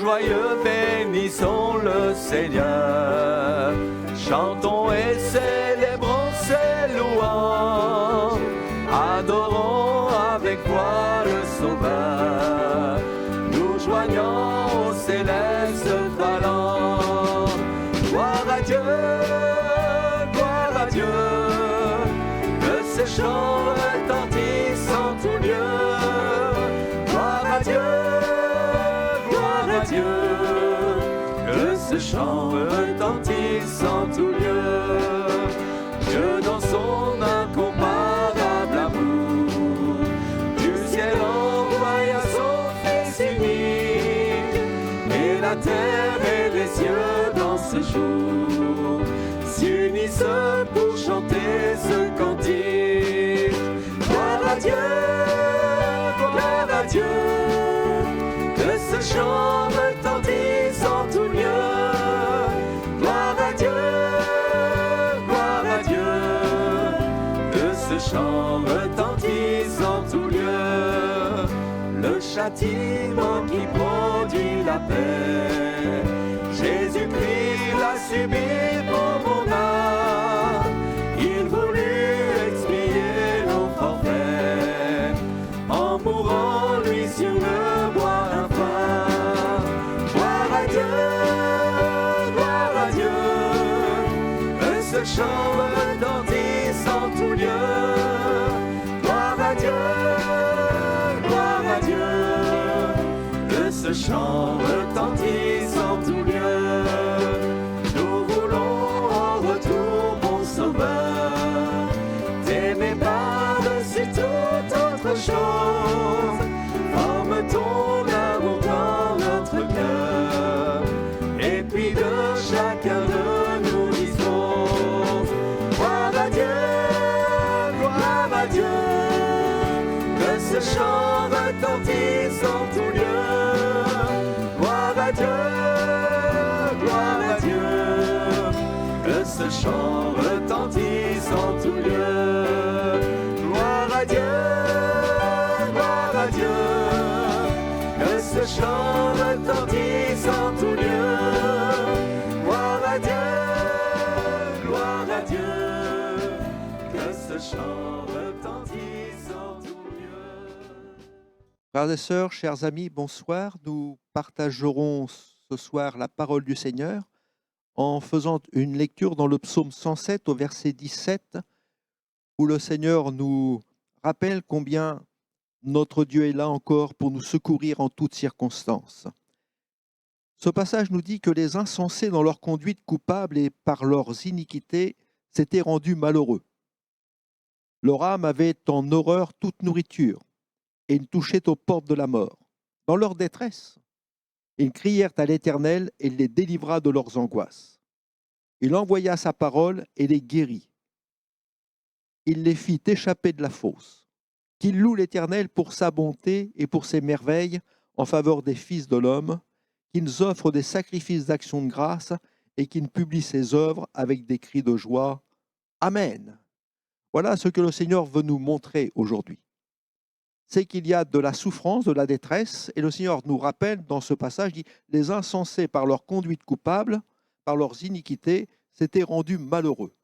joyeux, bénissons le Seigneur. Chantons et célébrons ses louanges. Adorons avec foi le Sauveur. Nous joignons au céleste phalange. Gloire à Dieu, gloire à Dieu. Que ces chants retentissent en tout lieu. Gloire à Dieu, gloire à Dieu. Que ce chant retentisse en tout lieu. Dieu dans son incomparable amour, du ciel envoya son Fils unique, et la terre et les cieux dans ce jour s'unissent pour chanter ce cantique. Gloire à Dieu, gloire à Dieu. Que ce chant retentisse en tout lieu. Gloire à Dieu, gloire à Dieu. Que ce chant retentisse en tout lieu. Le châtiment qui produit la paix, Jésus-Christ l'a subi pour mon âme. Il voulut expier nos forfaits en mourant lui sur le bois infâme. Gloire à Dieu, gloire à Dieu. Que ce chant retentisse en tout lieu. Gloire à Dieu, gloire à Dieu. Que ce chant retentisse en tout lieu. Nous voulons en retour, mon Sauveur, t'aimer par-dessus toute autre chose. Forme ton amour dans notre cœur, et puis de chacun de nous dispose. Gloire à Dieu, gloire à Dieu. Que ce chant retentisse en tout lieu. Gloire à Dieu, gloire à Dieu. Que ce chant retentisse en tout lieu. Gloire à Dieu, gloire à Dieu. Que ce chant retentisse en tout lieu. Gloire à Dieu, gloire à Dieu. Que ce chant retentisse en tout lieu. Frères et sœurs, chers amis, bonsoir. Nous partagerons ce soir la parole du Seigneur en faisant une lecture dans le psaume 107 au verset 17, où le Seigneur nous rappelle combien notre Dieu est là encore pour nous secourir en toutes circonstances. Ce passage nous dit que les insensés dans leur conduite coupable et par leurs iniquités s'étaient rendus malheureux. Leur âme avait en horreur toute nourriture, et ils touchaient aux portes de la mort. Dans leur détresse, ils crièrent à l'Éternel et il les délivra de leurs angoisses. Il envoya sa parole et les guérit. Il les fit échapper de la fosse. Qu'ils louent l'Éternel pour sa bonté et pour ses merveilles en faveur des fils de l'homme, qu'ils offrent des sacrifices d'action de grâce et qu'ils publient ses œuvres avec des cris de joie. Amen. Voilà ce que le Seigneur veut nous montrer aujourd'hui. C'est qu'il y a de la souffrance, de la détresse, et le Seigneur nous rappelle dans ce passage, dit, les insensés par leur conduite coupable, par leurs iniquités, s'étaient rendus malheureux.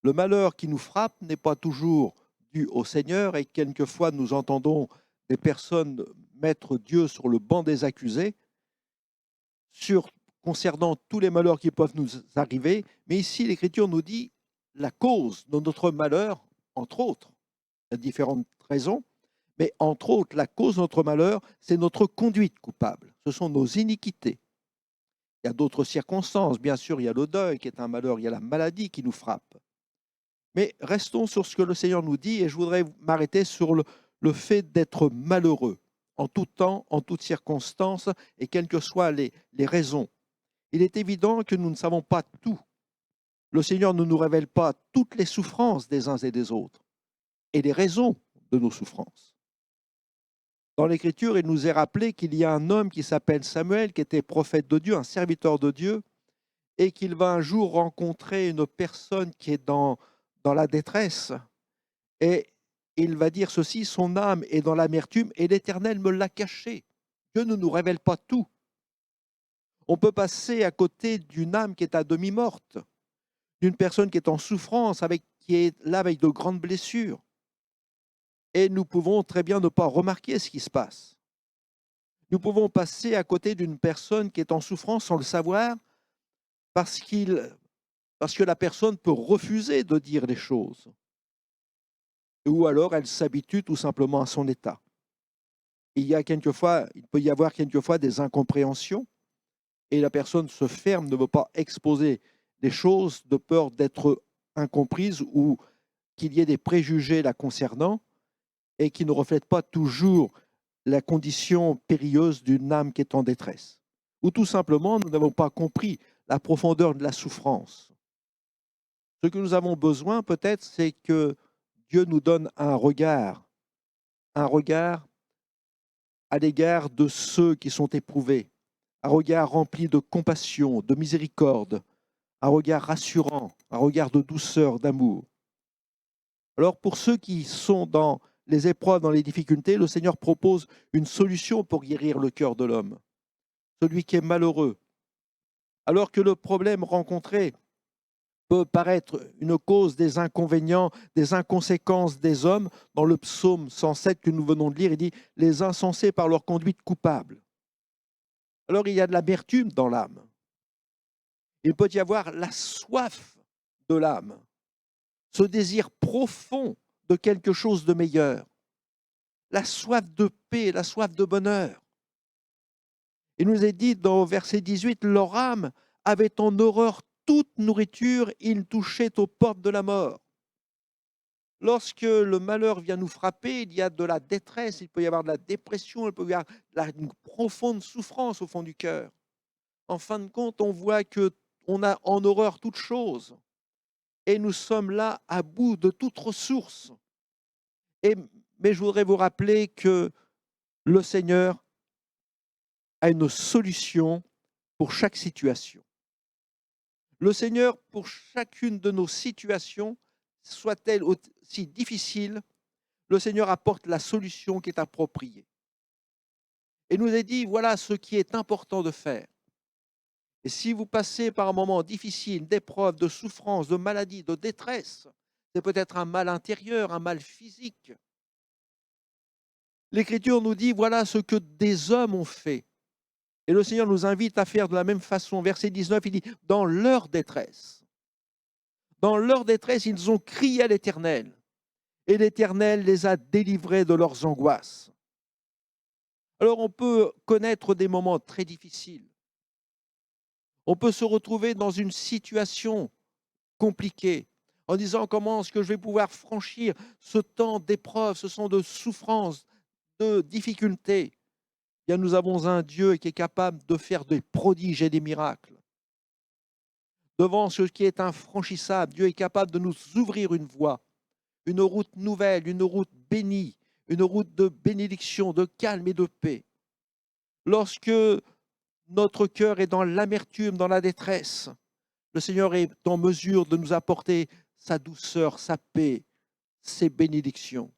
Le malheur qui nous frappe n'est pas toujours dû au Seigneur, et quelquefois nous entendons des personnes mettre Dieu sur le banc des accusés, concernant tous les malheurs qui peuvent nous arriver, mais ici l'Écriture nous dit la cause de notre malheur, entre autres, il y a différentes raisons, mais entre autres, la cause de notre malheur, c'est notre conduite coupable. Ce sont nos iniquités. Il y a d'autres circonstances. Bien sûr, il y a le deuil qui est un malheur. Il y a la maladie qui nous frappe. Mais restons sur ce que le Seigneur nous dit et je voudrais m'arrêter sur le fait d'être malheureux en tout temps, en toutes circonstances et quelles que soient les raisons. Il est évident que nous ne savons pas tout. Le Seigneur ne nous révèle pas toutes les souffrances des uns et des autres et les raisons de nos souffrances. Dans l'Écriture, il nous est rappelé qu'il y a un homme qui s'appelle Samuel, qui était prophète de Dieu, un serviteur de Dieu, et qu'il va un jour rencontrer une personne qui est dans la détresse. Et il va dire ceci, son âme est dans l'amertume et l'Éternel me l'a caché. Dieu ne nous révèle pas tout. On peut passer à côté d'une âme qui est à demi morte, d'une personne qui est en souffrance, qui est là avec de grandes blessures. Et nous pouvons très bien ne pas remarquer ce qui se passe. Nous pouvons passer à côté d'une personne qui est en souffrance sans le savoir parce, parce que la personne peut refuser de dire les choses. Ou alors elle s'habitue tout simplement à son état. Il peut y avoir quelquefois des incompréhensions et la personne se ferme, ne veut pas exposer les choses de peur d'être incomprise ou qu'il y ait des préjugés la concernant et qui ne reflètent pas toujours la condition périlleuse d'une âme qui est en détresse. Ou tout simplement, nous n'avons pas compris la profondeur de la souffrance. Ce que nous avons besoin peut-être, c'est que Dieu nous donne un regard à l'égard de ceux qui sont éprouvés, un regard rempli de compassion, de miséricorde, un regard rassurant, un regard de douceur, d'amour. Alors pour ceux qui sont dans les épreuves, dans les difficultés, le Seigneur propose une solution pour guérir le cœur de l'homme, celui qui est malheureux. Alors que le problème rencontré peut paraître une cause des inconvénients, des inconséquences des hommes, dans le psaume 107 que nous venons de lire, il dit « Les insensés par leur conduite coupable ». Alors il y a de l'amertume dans l'âme. Il peut y avoir la soif de l'âme, ce désir profond de quelque chose de meilleur, la soif de paix, la soif de bonheur. Il nous est dit dans verset 18, leur âme avait en horreur toute nourriture, ils touchaient aux portes de la mort. Lorsque le malheur vient nous frapper, il y a de la détresse, il peut y avoir de la dépression, il peut y avoir une profonde souffrance au fond du cœur. En fin de compte, on voit qu'on a en horreur toute chose. Et nous sommes là à bout de toute ressource. Mais je voudrais vous rappeler que le Seigneur a une solution pour chaque situation. Le Seigneur, pour chacune de nos situations, soit-elle aussi difficile, le Seigneur apporte la solution qui est appropriée. Et nous a dit, voilà ce qui est important de faire. Et si vous passez par un moment difficile, d'épreuve, de souffrance, de maladie, de détresse, c'est peut-être un mal intérieur, un mal physique. L'Écriture nous dit, voilà ce que des hommes ont fait. Et le Seigneur nous invite à faire de la même façon. Verset 19, il dit, dans leur détresse, ils ont crié à l'Éternel, et l'Éternel les a délivrés de leurs angoisses. Alors on peut connaître des moments très difficiles. On peut se retrouver dans une situation compliquée, en disant comment est-ce que je vais pouvoir franchir ce temps d'épreuve, ce temps de souffrance, de difficultés. Bien, nous avons un Dieu qui est capable de faire des prodiges et des miracles. Devant ce qui est infranchissable, Dieu est capable de nous ouvrir une voie, une route nouvelle, une route bénie, une route de bénédiction, de calme et de paix. Lorsque notre cœur est dans l'amertume, dans la détresse, le Seigneur est en mesure de nous apporter sa douceur, sa paix, ses bénédictions.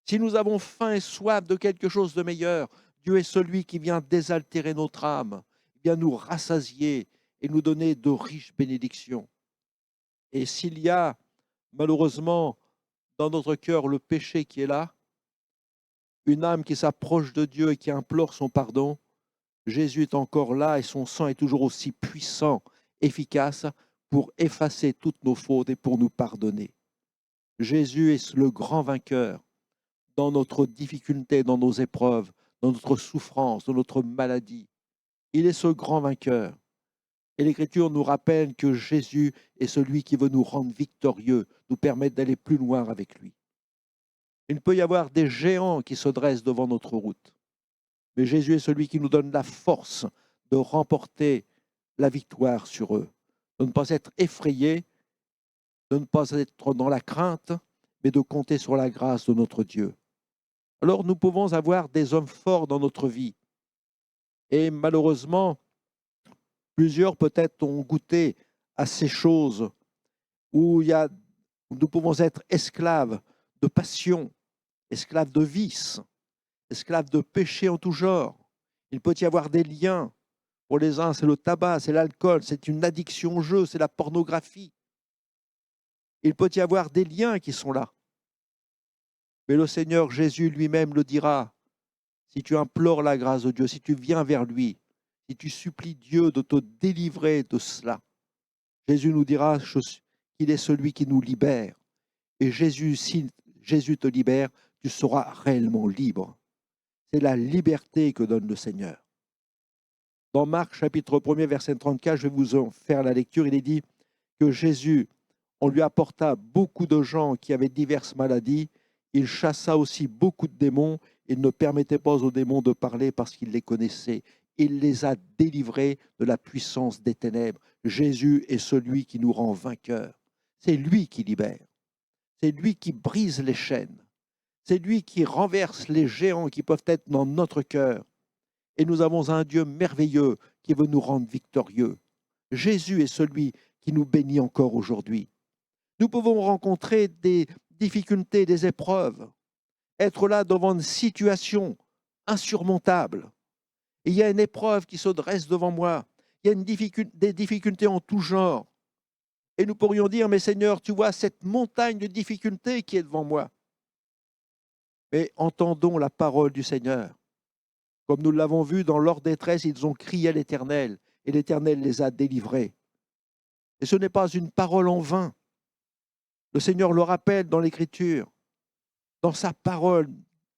Si nous avons faim et soif de quelque chose de meilleur, Dieu est celui qui vient désaltérer notre âme, vient nous rassasier et nous donner de riches bénédictions. Et s'il y a malheureusement dans notre cœur le péché qui est là, une âme qui s'approche de Dieu et qui implore son pardon, Jésus est encore là et son sang est toujours aussi puissant, efficace pour effacer toutes nos fautes et pour nous pardonner. Jésus est le grand vainqueur dans notre difficulté, dans nos épreuves, dans notre souffrance, dans notre maladie. Il est ce grand vainqueur. Et l'Écriture nous rappelle que Jésus est celui qui veut nous rendre victorieux, nous permettre d'aller plus loin avec lui. Il peut y avoir des géants qui se dressent devant notre route. Mais Jésus est celui qui nous donne la force de remporter la victoire sur eux, de ne pas être effrayé, de ne pas être dans la crainte, mais de compter sur la grâce de notre Dieu. Alors nous pouvons avoir des hommes forts dans notre vie. Et malheureusement, plusieurs peut-être ont goûté à ces choses où nous pouvons être esclaves de passion, esclaves de vice, esclaves de péché en tout genre. Il peut y avoir des liens Pour les uns, c'est le tabac, c'est l'alcool, c'est une addiction au jeu, c'est la pornographie. Il peut y avoir des liens qui sont là. Mais le Seigneur Jésus lui-même le dira, si tu implores la grâce de Dieu, si tu viens vers lui, si tu supplies Dieu de te délivrer de cela, Jésus nous dira qu'il est celui qui nous libère. Et Jésus, si Jésus te libère, tu seras réellement libre. C'est la liberté que donne le Seigneur. Dans Marc chapitre 1er, verset 34, je vais vous en faire la lecture, il est dit que Jésus, on lui apporta beaucoup de gens qui avaient diverses maladies, il chassa aussi beaucoup de démons, il ne permettait pas aux démons de parler parce qu'il les connaissait. Il les a délivrés de la puissance des ténèbres. Jésus est celui qui nous rend vainqueurs. C'est lui qui libère. C'est lui qui brise les chaînes. C'est lui qui renverse les géants qui peuvent être dans notre cœur. Et nous avons un Dieu merveilleux qui veut nous rendre victorieux. Jésus est celui qui nous bénit encore aujourd'hui. Nous pouvons rencontrer des difficultés, des épreuves, être là devant une situation insurmontable. Et il y a une épreuve qui se dresse devant moi. Il y a des difficultés en tout genre. Et nous pourrions dire, mais Seigneur, tu vois cette montagne de difficultés qui est devant moi. Mais entendons la parole du Seigneur. Comme nous l'avons vu, dans leur détresse, ils ont crié à l'Éternel, et l'Éternel les a délivrés. Et ce n'est pas une parole en vain. Le Seigneur le rappelle dans l'Écriture, dans sa parole,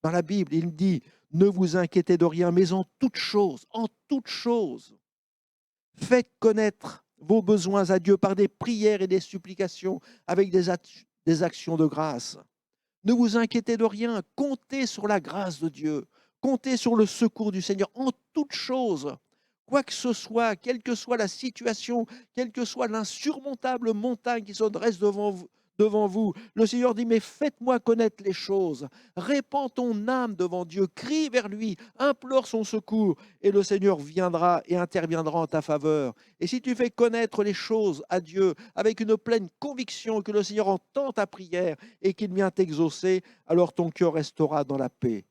dans la Bible, il dit, ne vous inquiétez de rien, mais en toute chose, faites connaître vos besoins à Dieu par des prières et des supplications, avec des actions de grâce. Ne vous inquiétez de rien, comptez sur la grâce de Dieu, comptez sur le secours du Seigneur en toutes choses. Quoi que ce soit, quelle que soit la situation, quelle que soit l'insurmontable montagne qui se dresse devant vous, le Seigneur dit, mais faites-moi connaître les choses. Répands ton âme devant Dieu, crie vers lui, implore son secours, et le Seigneur viendra et interviendra en ta faveur. Et si tu fais connaître les choses à Dieu avec une pleine conviction que le Seigneur entend ta prière et qu'il vient t'exaucer, alors ton cœur restera dans la paix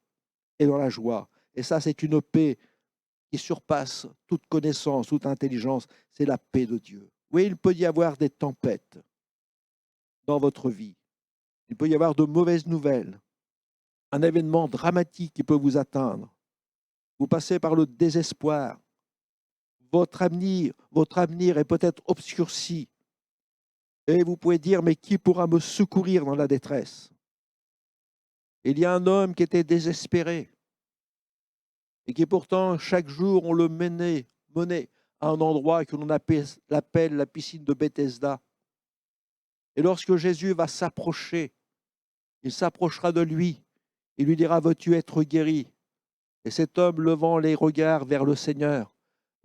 et dans la joie. Et ça, c'est une paix qui surpasse toute connaissance, toute intelligence, c'est la paix de Dieu. Oui, il peut y avoir des tempêtes dans votre vie. Il peut y avoir de mauvaises nouvelles, un événement dramatique qui peut vous atteindre. Vous passez par le désespoir. Votre avenir est peut-être obscurci. Et vous pouvez dire, mais qui pourra me secourir dans la détresse? Il y a un homme qui était désespéré et qui pourtant, chaque jour, on le menait à un endroit que l'on appelle la piscine de Bethesda. Et lorsque Jésus va s'approcher, il s'approchera de lui. Il lui dira, veux-tu être guéri? Et cet homme, levant les regards vers le Seigneur,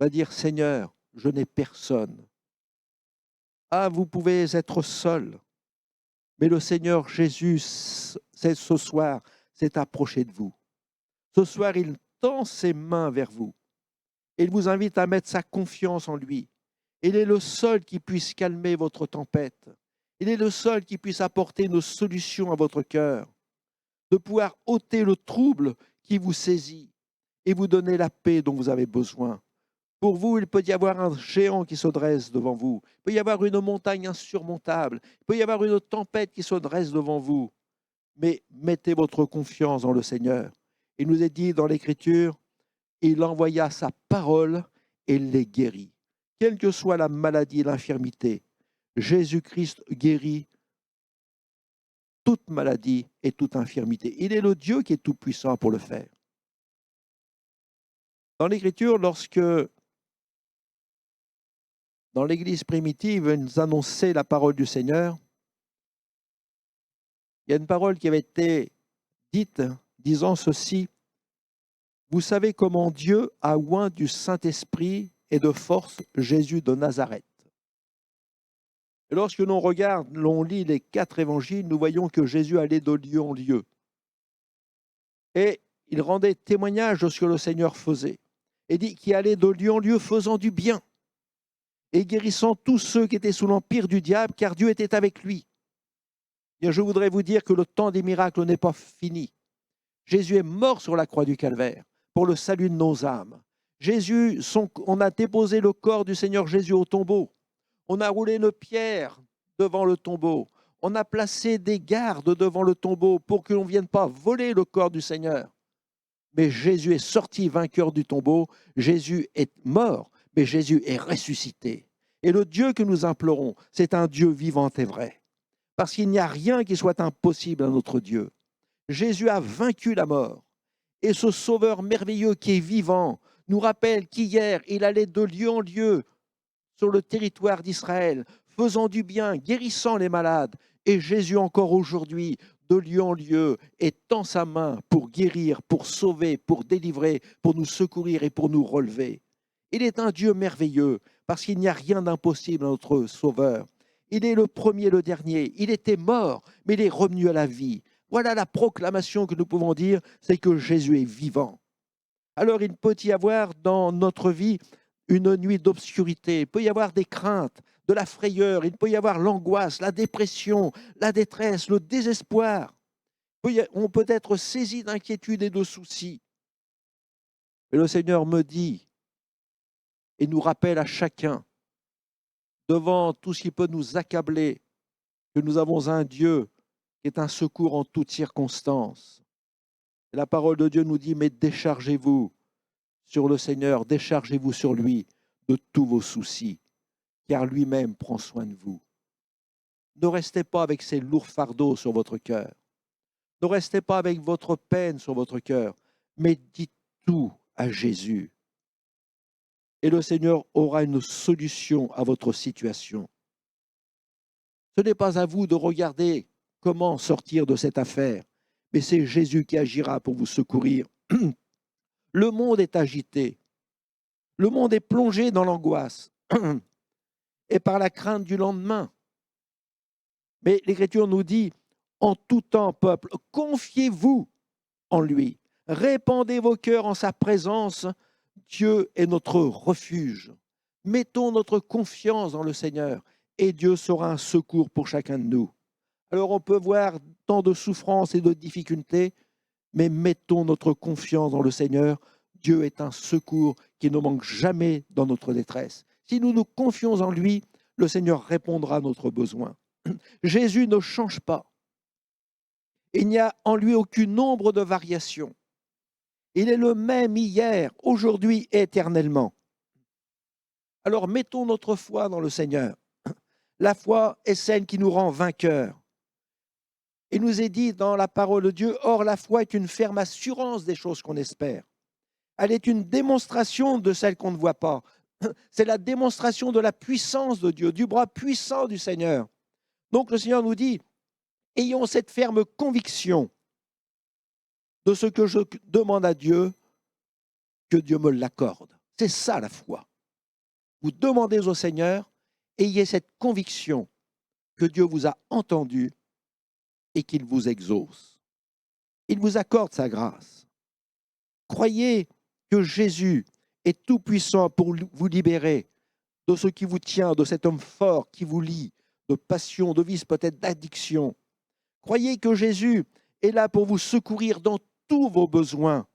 va dire, Seigneur, je n'ai personne. Ah, vous pouvez être seul, mais le Seigneur Jésus, ce soir, s'est approché de vous. Ce soir, il tend ses mains vers vous. Il vous invite à mettre sa confiance en lui. Il est le seul qui puisse calmer votre tempête. Il est le seul qui puisse apporter une solution à votre cœur, de pouvoir ôter le trouble qui vous saisit et vous donner la paix dont vous avez besoin. Pour vous, il peut y avoir un géant qui se dresse devant vous. Il peut y avoir une montagne insurmontable. Il peut y avoir une tempête qui se dresse devant vous. Mais mettez votre confiance dans le Seigneur. Il nous est dit dans l'Écriture, il envoya sa parole et les guérit. Quelle que soit la maladie et l'infirmité, Jésus-Christ guérit toute maladie et toute infirmité. Il est le Dieu qui est tout-puissant pour le faire. Dans l'Écriture, lorsque dans l'Église primitive, nous annonçait la parole du Seigneur, il y a une parole qui avait été dite disant ceci, « Vous savez comment Dieu a oint du Saint-Esprit et de force Jésus de Nazareth. » Et lorsque l'on regarde, l'on lit les 4 évangiles, nous voyons que Jésus allait de lieu en lieu. Et il rendait témoignage de ce que le Seigneur faisait. Et dit qu'il allait de lieu en lieu faisant du bien et guérissant tous ceux qui étaient sous l'empire du diable, car Dieu était avec lui. Et je voudrais vous dire que le temps des miracles n'est pas fini. Jésus est mort sur la croix du Calvaire pour le salut de nos âmes. On a déposé le corps du Seigneur Jésus au tombeau. On a roulé une pierre devant le tombeau. On a placé des gardes devant le tombeau pour que l'on ne vienne pas voler le corps du Seigneur. Mais Jésus est sorti vainqueur du tombeau. Jésus est mort, mais Jésus est ressuscité. Et le Dieu que nous implorons, c'est un Dieu vivant et vrai. Parce qu'il n'y a rien qui soit impossible à notre Dieu. Jésus a vaincu la mort. Et ce Sauveur merveilleux qui est vivant nous rappelle qu'hier, il allait de lieu en lieu sur le territoire d'Israël, faisant du bien, guérissant les malades. Et Jésus, encore aujourd'hui, de lieu en lieu, étend sa main pour guérir, pour sauver, pour délivrer, pour nous secourir et pour nous relever. Il est un Dieu merveilleux, parce qu'il n'y a rien d'impossible à notre Sauveur. Il est le premier, le dernier. Il était mort, mais il est revenu à la vie. Voilà la proclamation que nous pouvons dire, c'est que Jésus est vivant. Alors il peut y avoir dans notre vie une nuit d'obscurité, il peut y avoir des craintes, de la frayeur, il peut y avoir l'angoisse, la dépression, la détresse, le désespoir. On peut être saisi d'inquiétude et de soucis. Mais le Seigneur me dit et nous rappelle à chacun, devant tout ce qui peut nous accabler, que nous avons un Dieu qui est un secours en toutes circonstances. Et la parole de Dieu nous dit, mais déchargez-vous sur le Seigneur, déchargez-vous sur lui de tous vos soucis, car lui-même prend soin de vous. Ne restez pas avec ces lourds fardeaux sur votre cœur. Ne restez pas avec votre peine sur votre cœur, mais dites tout à Jésus. Et le Seigneur aura une solution à votre situation. Ce n'est pas à vous de regarder comment sortir de cette affaire, mais c'est Jésus qui agira pour vous secourir. Le monde est agité. Le monde est plongé dans l'angoisse et par la crainte du lendemain. Mais l'Écriture nous dit, en tout temps, peuple, confiez-vous en lui. Répandez vos cœurs en sa présence. Dieu est notre refuge. Mettons notre confiance dans le Seigneur et Dieu sera un secours pour chacun de nous. Alors on peut voir tant de souffrances et de difficultés, mais mettons notre confiance dans le Seigneur. Dieu est un secours qui ne manque jamais dans notre détresse. Si nous nous confions en lui, le Seigneur répondra à notre besoin. Jésus ne change pas. Il n'y a en lui aucune ombre de variation. Il est le même hier, aujourd'hui et éternellement. Alors mettons notre foi dans le Seigneur. La foi est celle qui nous rend vainqueurs. Il nous est dit dans la parole de Dieu, or la foi est une ferme assurance des choses qu'on espère. Elle est une démonstration de celles qu'on ne voit pas. C'est la démonstration de la puissance de Dieu, du bras puissant du Seigneur. Donc le Seigneur nous dit, ayons cette ferme conviction de ce que je demande à Dieu, que Dieu me l'accorde. C'est ça la foi. Vous demandez au Seigneur, ayez cette conviction que Dieu vous a entendu et qu'il vous exauce. Il vous accorde sa grâce. Croyez que Jésus est tout-puissant pour vous libérer de ce qui vous tient, de cet homme fort qui vous lie, de passion, de vice, peut-être d'addiction. Croyez que Jésus est là pour vous secourir dans tous vos besoins.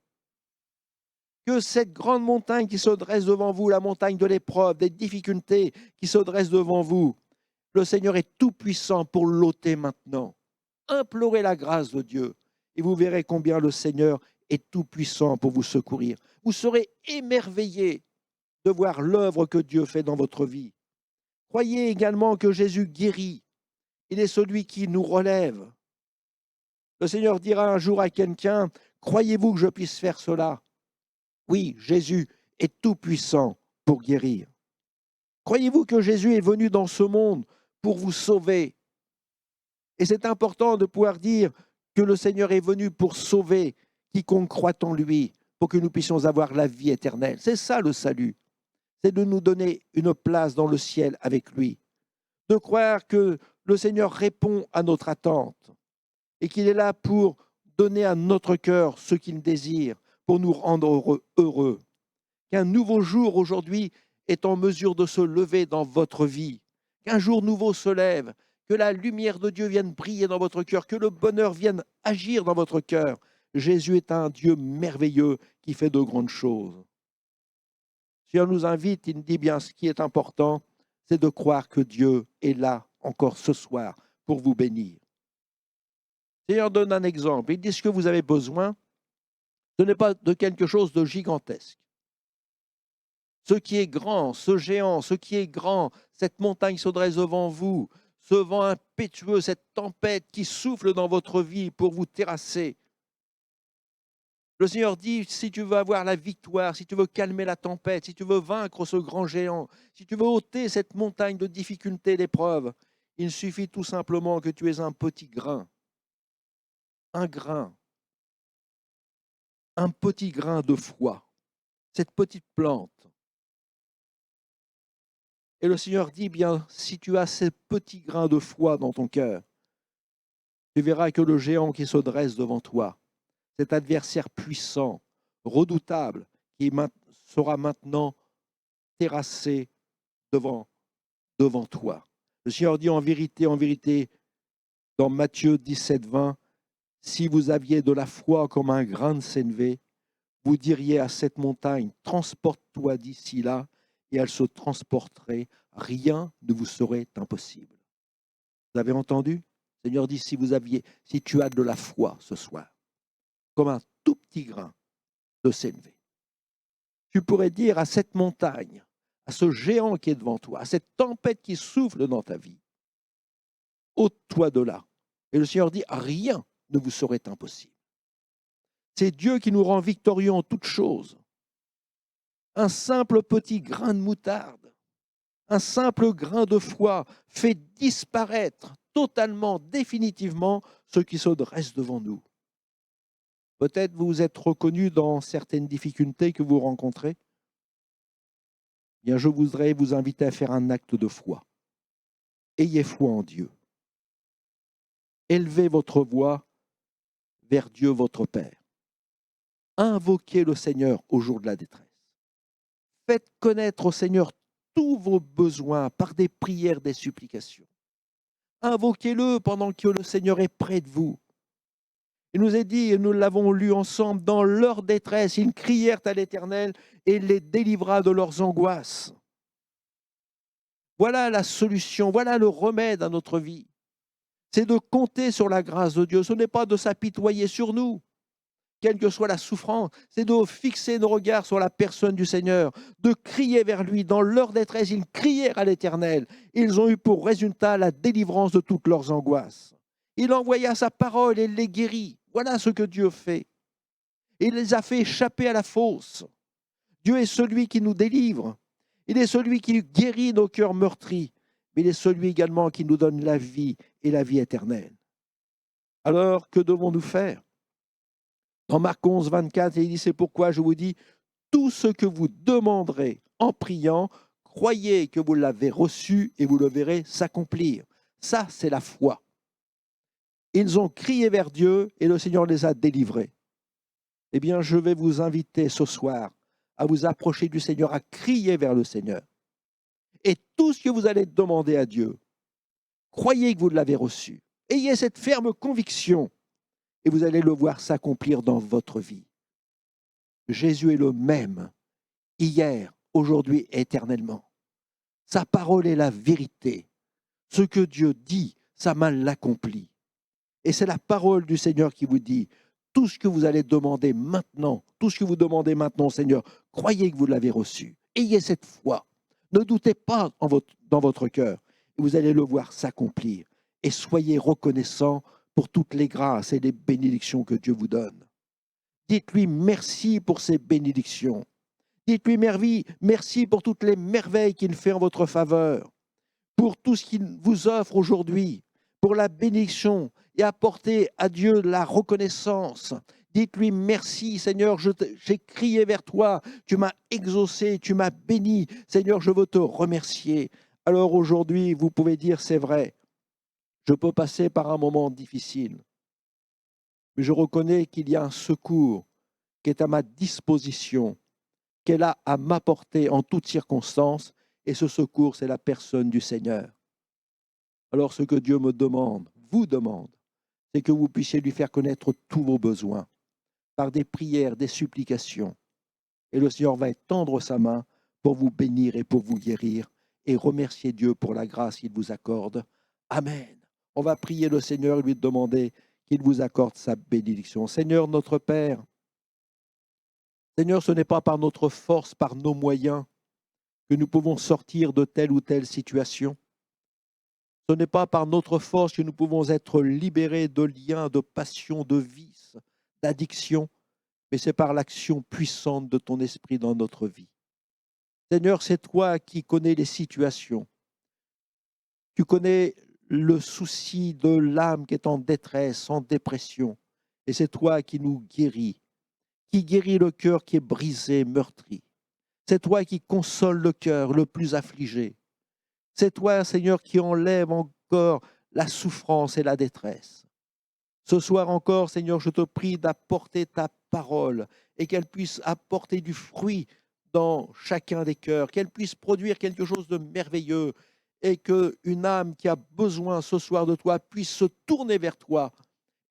Que cette grande montagne qui se dresse devant vous, la montagne de l'épreuve, des difficultés qui se dressent devant vous, le Seigneur est tout-puissant pour l'ôter maintenant. Implorez la grâce de Dieu et vous verrez combien le Seigneur est tout-puissant pour vous secourir. Vous serez émerveillés de voir l'œuvre que Dieu fait dans votre vie. Croyez également que Jésus guérit. Il est celui qui nous relève. Le Seigneur dira un jour à quelqu'un, « Croyez-vous que je puisse faire cela ?» Oui, Jésus est tout-puissant pour guérir. Croyez-vous que Jésus est venu dans ce monde pour vous sauver? Et c'est important de pouvoir dire que le Seigneur est venu pour sauver quiconque croit en lui, pour que nous puissions avoir la vie éternelle. C'est ça le salut. C'est de nous donner une place dans le ciel avec lui. De croire que le Seigneur répond à notre attente et qu'il est là pour donner à notre cœur ce qu'il désire, pour nous rendre heureux. Qu'un nouveau jour aujourd'hui est en mesure de se lever dans votre vie. Qu'un jour nouveau se lève, que la lumière de Dieu vienne briller dans votre cœur, que le bonheur vienne agir dans votre cœur. Jésus est un Dieu merveilleux qui fait de grandes choses. Seigneur nous invite, il nous dit bien, ce qui est important, c'est de croire que Dieu est là encore ce soir pour vous bénir. Seigneur donne un exemple. Il dit ce que vous avez besoin, ce n'est pas de quelque chose de gigantesque. Ce qui est grand, ce géant, ce qui est grand, cette montagne se dresse devant vous, ce vent impétueux, cette tempête qui souffle dans votre vie pour vous terrasser. Le Seigneur dit, si tu veux avoir la victoire, si tu veux calmer la tempête, si tu veux vaincre ce grand géant, si tu veux ôter cette montagne de difficultés, d'épreuves, il suffit tout simplement que tu aies un petit grain, un petit grain de foi, cette petite plante. Et le Seigneur dit, bien, si tu as ce petit grain de foi dans ton cœur, tu verras que le géant qui se dresse devant toi, cet adversaire puissant, redoutable, qui sera maintenant terrassé devant toi. Le Seigneur dit en vérité, dans Matthieu 17, 20, si vous aviez de la foi comme un grain de sénévé, vous diriez à cette montagne, transporte-toi d'ici là, et elle se transporterait. Rien ne vous serait impossible. Vous avez entendu? Le Seigneur dit, si tu as de la foi ce soir, comme un tout petit grain de sénévé, tu pourrais dire à cette montagne, à ce géant qui est devant toi, à cette tempête qui souffle dans ta vie, ôte-toi de là. Et le Seigneur dit, rien ne vous serait impossible. C'est Dieu qui nous rend victorieux en toutes choses. Un simple petit grain de moutarde, un simple grain de foi fait disparaître totalement, définitivement, ce qui se dresse devant nous. Peut-être vous êtes reconnu dans certaines difficultés que vous rencontrez. Bien, je voudrais vous inviter à faire un acte de foi. Ayez foi en Dieu. Élevez votre voix vers Dieu votre Père. Invoquez le Seigneur au jour de la détresse. Faites connaître au Seigneur tous vos besoins par des prières, des supplications. Invoquez-le pendant que le Seigneur est près de vous. Il nous est dit, et nous l'avons lu ensemble, dans leur détresse, ils crièrent à l'Éternel et il les délivra de leurs angoisses. Voilà la solution, voilà le remède à notre vie. C'est de compter sur la grâce de Dieu. Ce n'est pas de s'apitoyer sur nous, quelle que soit la souffrance. C'est de fixer nos regards sur la personne du Seigneur, de crier vers lui. Dans leur détresse, ils crièrent à l'Éternel. Ils ont eu pour résultat la délivrance de toutes leurs angoisses. Il envoya sa parole et les guérit. Voilà ce que Dieu fait. Il les a fait échapper à la fosse. Dieu est celui qui nous délivre. Il est celui qui guérit nos cœurs meurtris. Mais il est celui également qui nous donne la vie et la vie éternelle. Alors, que devons-nous faire? Dans Marc 11, 24, il dit, c'est pourquoi je vous dis, tout ce que vous demanderez en priant, croyez que vous l'avez reçu et vous le verrez s'accomplir. Ça, c'est la foi. Ils ont crié vers Dieu et le Seigneur les a délivrés. Eh bien, je vais vous inviter ce soir à vous approcher du Seigneur, à crier vers le Seigneur. Et tout ce que vous allez demander à Dieu, croyez que vous l'avez reçu. Ayez cette ferme conviction et vous allez le voir s'accomplir dans votre vie. Jésus est le même, hier, aujourd'hui, éternellement. Sa parole est la vérité. Ce que Dieu dit, sa main l'accomplit. Et c'est la parole du Seigneur qui vous dit, tout ce que vous allez demander maintenant, tout ce que vous demandez maintenant, Seigneur, croyez que vous l'avez reçu. Ayez cette foi. Ne doutez pas dans votre cœur. Et vous allez le voir s'accomplir. Et soyez reconnaissants pour toutes les grâces et les bénédictions que Dieu vous donne. Dites-lui merci pour ces bénédictions. Dites-lui merci pour toutes les merveilles qu'il fait en votre faveur, pour tout ce qu'il vous offre aujourd'hui, pour la bénédiction, et apportez à Dieu la reconnaissance. Dites-lui merci, Seigneur, j'ai crié vers toi, tu m'as exaucé, tu m'as béni. Seigneur, je veux te remercier. Alors aujourd'hui, vous pouvez dire, c'est vrai, je peux passer par un moment difficile, mais je reconnais qu'il y a un secours qui est à ma disposition, qu'elle a à m'apporter en toutes circonstances, et ce secours, c'est la personne du Seigneur. Alors ce que Dieu me demande, vous demande, c'est que vous puissiez lui faire connaître tous vos besoins, par des prières, des supplications. Et le Seigneur va étendre sa main pour vous bénir et pour vous guérir, et remercier Dieu pour la grâce qu'il vous accorde. Amen. On va prier le Seigneur et lui demander qu'il vous accorde sa bénédiction. Seigneur notre Père, Seigneur, ce n'est pas par notre force, par nos moyens, que nous pouvons sortir de telle ou telle situation. Ce n'est pas par notre force que nous pouvons être libérés de liens, de passions, de vices, d'addictions, mais c'est par l'action puissante de ton esprit dans notre vie. Seigneur, c'est toi qui connais les situations. Tu connais le souci de l'âme qui est en détresse, en dépression, et c'est toi qui nous guéris, qui guérit le cœur qui est brisé, meurtri. C'est toi qui console le cœur le plus affligé. C'est toi, Seigneur, qui enlève encore la souffrance et la détresse. Ce soir encore, Seigneur, je te prie d'apporter ta parole et qu'elle puisse apporter du fruit dans chacun des cœurs, qu'elle puisse produire quelque chose de merveilleux et qu'une âme qui a besoin ce soir de toi puisse se tourner vers toi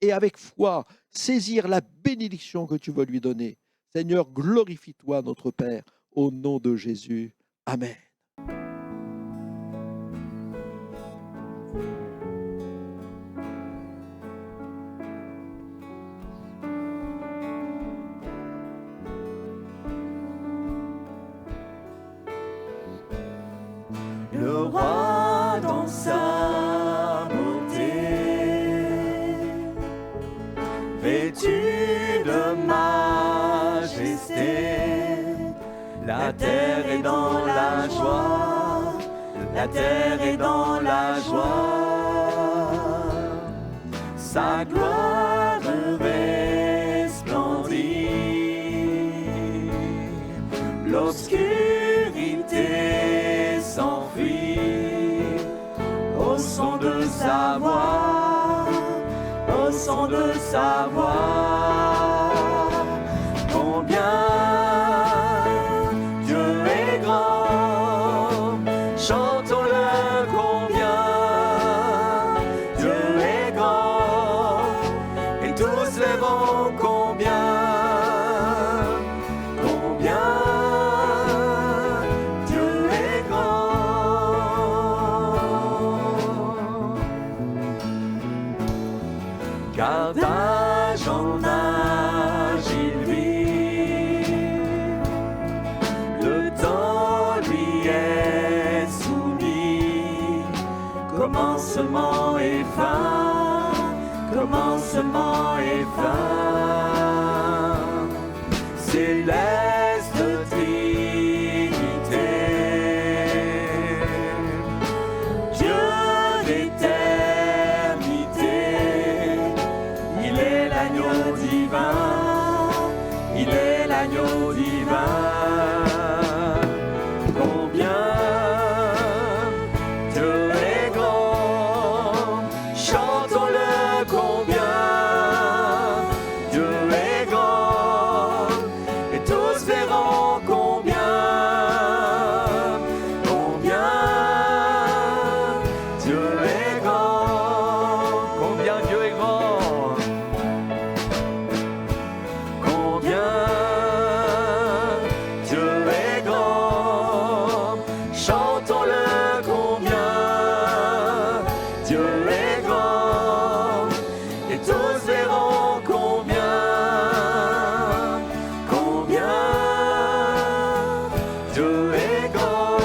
et avec foi saisir la bénédiction que tu veux lui donner. Seigneur, glorifie-toi, notre Père, au nom de Jésus. Amen. Le roi dans sa beauté, vêtu de majesté, la terre est dans la joie, la terre est dans la joie, sa gloire resplendit, l'obscurité s'enfuit au son de sa voix, au son de sa voix. Combien Dieu est grand, chantons-le combien Dieu est grand, et tous lèveront combien Dieu est grand. Car d'âge en âge il vit, le temps lui est soumis, commencement et fin, commencement et fin, céleste Trinité, Dieu d'éternité, il est l'agneau divin, il est l'agneau divin. Combien Dieu est grand, chantons-le combien Dieu est grand, et tous verront combien Dieu est grand, combien Dieu est grand, combien Dieu est grand, chantons-le combien Dieu est grand, et tous verront combien Dieu est grand.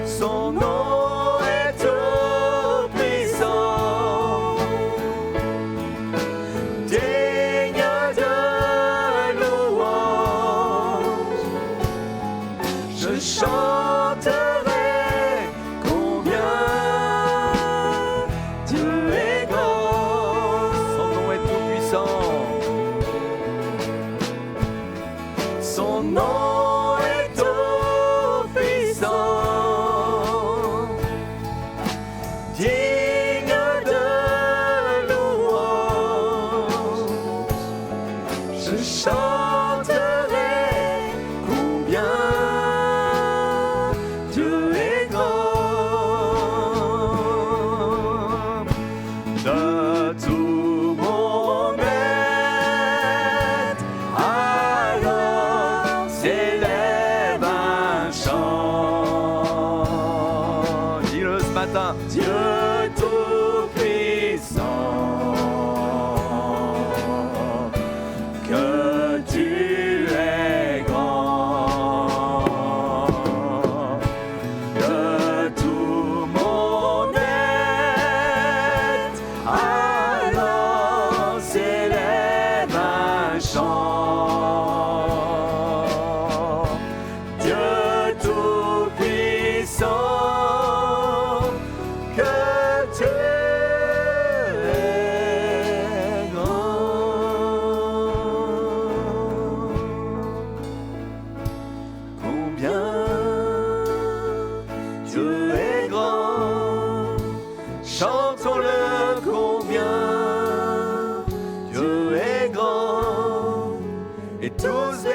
Son nom est tout puissant, digne de louange. Je chanterai combien Dieu est grand. Son nom est tout puissant. Son nom est tout puissant, digne de louange. Je chanterai combien Dieu est grand. De tout mon être, chant. Dieu tout-puissant, que tu es grand. Combien Dieu est grand, chantons-le combien Dieu est grand, et tous